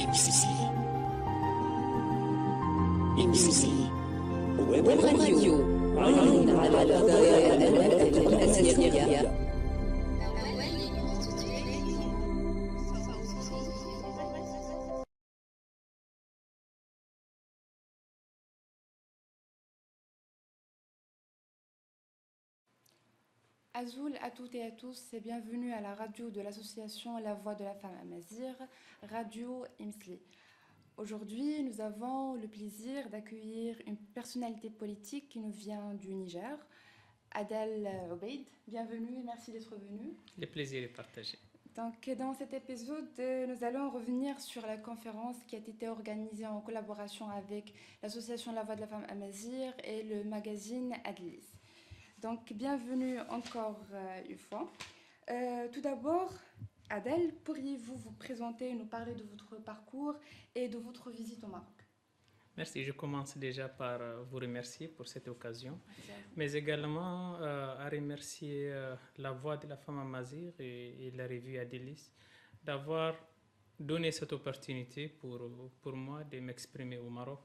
MC ويب راديو عيون على القضايا الأساسية. Azoul à toutes et à tous et bienvenue à la radio de l'association La Voix de la Femme Amazigh, Radio IMSLI. Aujourd'hui, nous avons le plaisir d'accueillir une personnalité politique qui nous vient du Niger, Adel Obeid. Bienvenue et merci d'être venu. Le plaisir est partagé. Donc, dans cet épisode, nous allons revenir sur la conférence qui a été organisée en collaboration avec l'association La Voix de la Femme Amazigh et le magazine Adlis. Donc, bienvenue encore une fois. Tout d'abord, Adel, pourriez-vous vous présenter et nous parler de votre parcours et de votre visite au Maroc? Merci. Je commence déjà par vous remercier pour cette occasion, mais également à remercier la Voix de la Femme Amazigh et la revue Adlis d'avoir donné cette opportunité pour moi de m'exprimer au Maroc.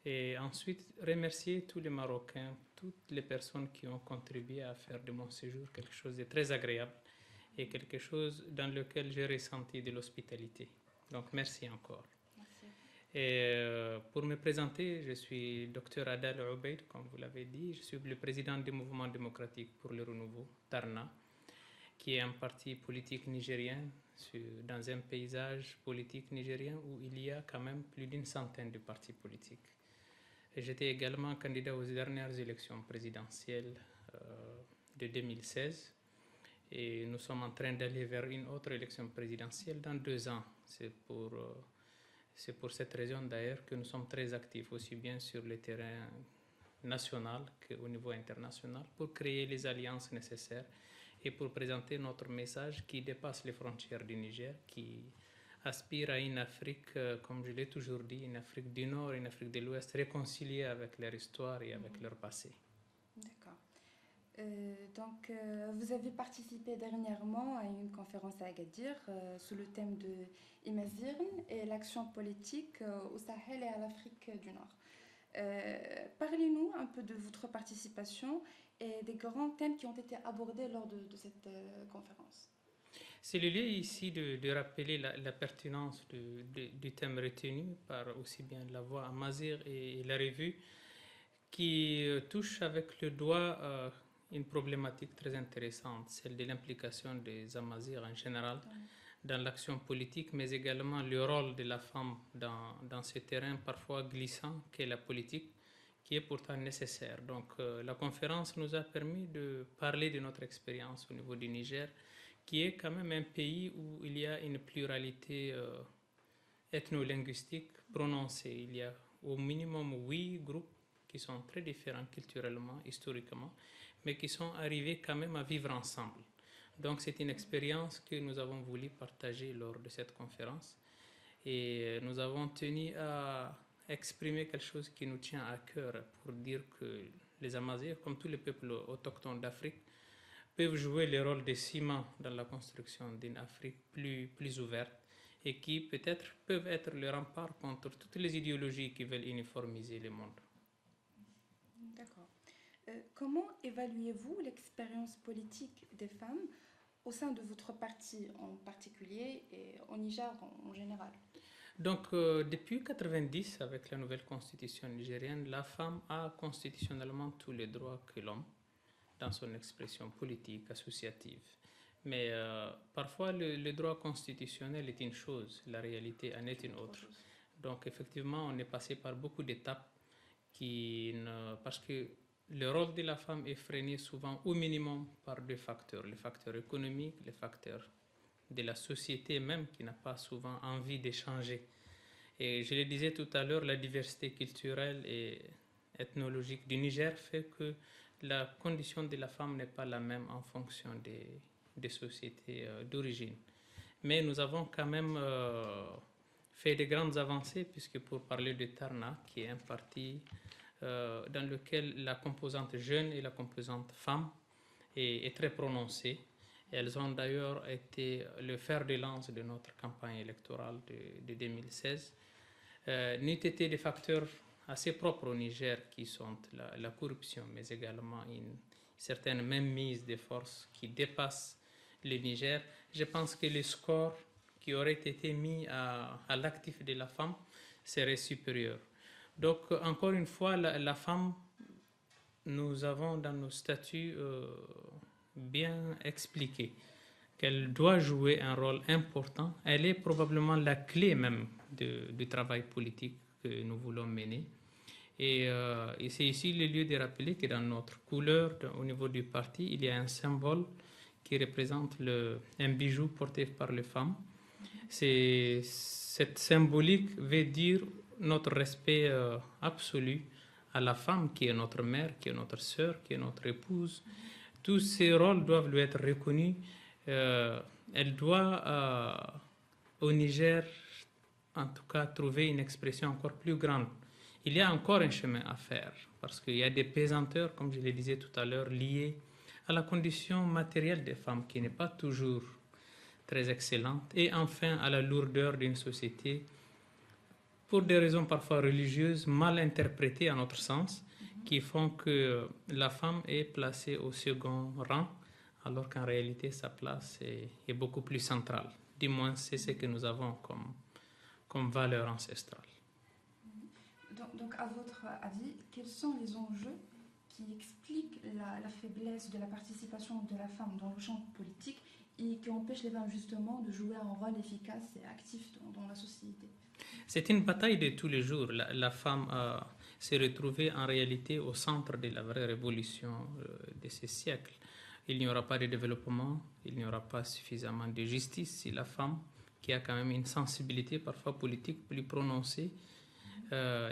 Et ensuite, remercier tous les Marocains, toutes les personnes qui ont contribué à faire de mon séjour quelque chose de très agréable et quelque chose dans lequel j'ai ressenti de l'hospitalité. Donc, merci encore. Merci. Et pour me présenter, je suis Dr Adel Obeid, comme vous l'avez dit. Je suis le président du Mouvement démocratique pour le renouveau, Tarna, qui est un parti politique nigérien dans un paysage politique nigérien où il y a quand même plus d'une centaine de partis politiques. Et j'étais également candidat aux dernières élections présidentielles de 2016. Et nous sommes en train d'aller vers une autre élection présidentielle dans 2 ans. C'est pour cette raison d'ailleurs que nous sommes très actifs, aussi bien sur le terrain national qu'au niveau international, pour créer les alliances nécessaires et pour présenter notre message qui dépasse les frontières du Niger, qui aspire à une Afrique, comme je l'ai toujours dit, une Afrique du Nord, une Afrique de l'Ouest, réconciliée avec leur histoire et avec leur passé. D'accord. Donc, vous avez participé dernièrement à une conférence à Agadir sous le thème de Imazigh et l'action politique au Sahel et à l'Afrique du Nord. Parlez-nous un peu de votre participation et des grands thèmes qui ont été abordés lors de cette conférence. C'est le lieu ici de rappeler la pertinence du thème retenu par aussi bien la Voix Amazigh et la revue qui touche avec le doigt une problématique très intéressante, celle de l'implication des Amazighs en général dans l'action politique, mais également le rôle de la femme dans ce terrain parfois glissant qu'est la politique, qui est pourtant nécessaire. Donc la conférence nous a permis de parler de notre expérience au niveau du Niger, qui est quand même un pays où il y a une pluralité ethno-linguistique prononcée. Il y a au minimum 8 groupes qui sont très différents culturellement, historiquement, mais qui sont arrivés quand même à vivre ensemble. Donc c'est une expérience que nous avons voulu partager lors de cette conférence et nous avons tenu à exprimer quelque chose qui nous tient à cœur pour dire que les Amazighs, comme tous les peuples autochtones d'Afrique, peuvent jouer le rôle de ciment dans la construction d'une Afrique plus ouverte et qui peut-être peuvent être le rempart contre toutes les idéologies qui veulent uniformiser le monde. D'accord. Comment évaluez-vous l'expérience politique des femmes au sein de votre parti en particulier et au Niger en général? Donc, depuis 1990, avec la nouvelle constitution nigérienne, la femme a constitutionnellement tous les droits que l'homme dans son expression politique, associative. Mais parfois, le droit constitutionnel est une chose, la réalité en est une autre. Donc, effectivement, on est passé par beaucoup d'étapes parce que le rôle de la femme est freiné souvent au minimum par 2 facteurs, les facteurs économiques, les facteurs de la société même qui n'a pas souvent envie d'échanger. Et je le disais tout à l'heure, la diversité culturelle et ethnologique du Niger fait que la condition de la femme n'est pas la même en fonction des sociétés d'origine. Mais nous avons quand même fait de grandes avancées, puisque pour parler de Tarna, qui est un parti dans lequel la composante jeune et la composante femme est très prononcée, Elles ont d'ailleurs été le fer de lance de notre campagne électorale de 2016. N'eût été des facteurs assez propres au Niger qui sont la corruption, mais également une certaine même mise des forces qui dépasse le Niger. Je pense que le score qui aurait été mis à l'actif de la femme serait supérieur. Donc, encore une fois, la femme, nous avons dans nos statuts bien expliqué qu'elle doit jouer un rôle important. Elle est probablement la clé même du travail politique que nous voulons mener. Et c'est ici le lieu de rappeler que dans notre couleur, au niveau du parti, il y a un symbole qui représente un bijou porté par les femmes. Cette symbolique veut dire notre respect absolu à la femme qui est notre mère, qui est notre sœur, qui est notre épouse. Tous ces rôles doivent lui être reconnus. Elle doit, au Niger, en tout cas, trouver une expression encore plus grande. Il y a encore un chemin à faire parce qu'il y a des pesanteurs, comme je le disais tout à l'heure, liées à la condition matérielle des femmes qui n'est pas toujours très excellente, et enfin à la lourdeur d'une société pour des raisons parfois religieuses mal interprétées à notre sens, qui font que la femme est placée au second rang alors qu'en réalité sa place est beaucoup plus centrale. Du moins c'est ce que nous avons comme valeur ancestrale. Donc, à votre avis, quels sont les enjeux qui expliquent la faiblesse de la participation de la femme dans le champ politique et qui empêchent les femmes justement de jouer un rôle efficace et actif dans la société? C'est une bataille de tous les jours. La femme s'est retrouvée en réalité au centre de la vraie révolution de ces siècles. Il n'y aura pas de développement, il n'y aura pas suffisamment de justice si la femme, qui a quand même une sensibilité parfois politique plus prononcée,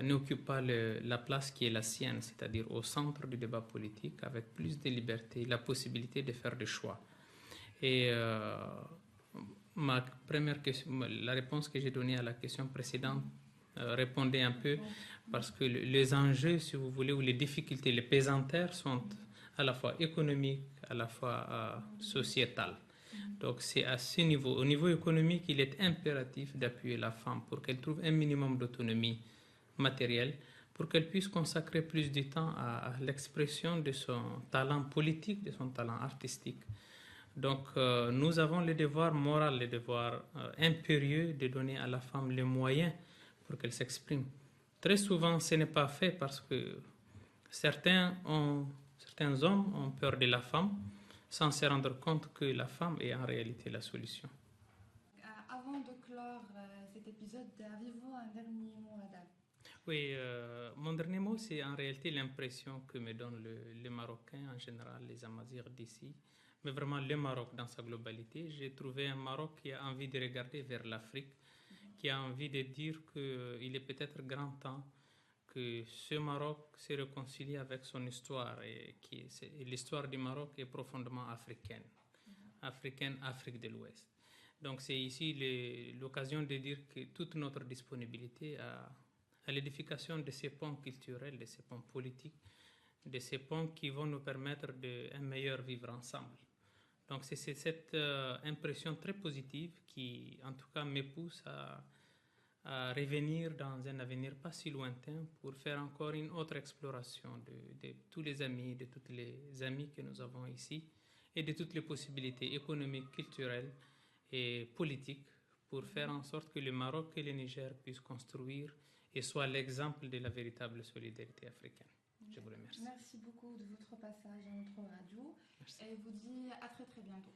n'occupe pas la place qui est la sienne, c'est-à-dire au centre du débat politique, avec plus de liberté, la possibilité de faire des choix. Et ma première question, la réponse que j'ai donnée à la question précédente répondait un peu, parce que les enjeux, si vous voulez, ou les difficultés, les pesanteurs sont à la fois économiques, à la fois sociétales. Donc c'est à ce niveau. Au niveau économique, il est impératif d'appuyer la femme pour qu'elle trouve un minimum d'autonomie matérielle, pour qu'elle puisse consacrer plus de temps à l'expression de son talent politique, de son talent artistique. Donc nous avons le devoir moral, le devoir impérieux de donner à la femme les moyens pour qu'elle s'exprime. Très souvent, ce n'est pas fait parce que certains hommes ont peur de la femme sans se rendre compte que la femme est en réalité la solution. Avant de clore cet épisode, avez-vous un dernier mot, madame? Oui, mon dernier mot, c'est en réalité l'impression que me donnent les Marocains, en général les Amazirs d'ici, mais vraiment le Maroc dans sa globalité. J'ai trouvé un Maroc qui a envie de regarder vers l'Afrique, qui a envie de dire qu'il est peut-être grand temps que ce Maroc se réconcilie avec son histoire, et l'histoire du Maroc est profondément africaine, Afrique de l'Ouest. Donc c'est ici l'occasion de dire que toute notre disponibilité à l'édification de ces ponts culturels, de ces ponts politiques, de ces ponts qui vont nous permettre un meilleur vivre ensemble. Donc c'est cette impression très positive qui, en tout cas, me pousse à revenir dans un avenir pas si lointain pour faire encore une autre exploration de tous les amis, de toutes les amies que nous avons ici et de toutes les possibilités économiques, culturelles et politiques pour faire en sorte que le Maroc et le Niger puissent construire et soit l'exemple de la véritable solidarité africaine. Je vous remercie. Merci beaucoup de votre passage à notre radio. Merci. Et je vous dis à très très bientôt.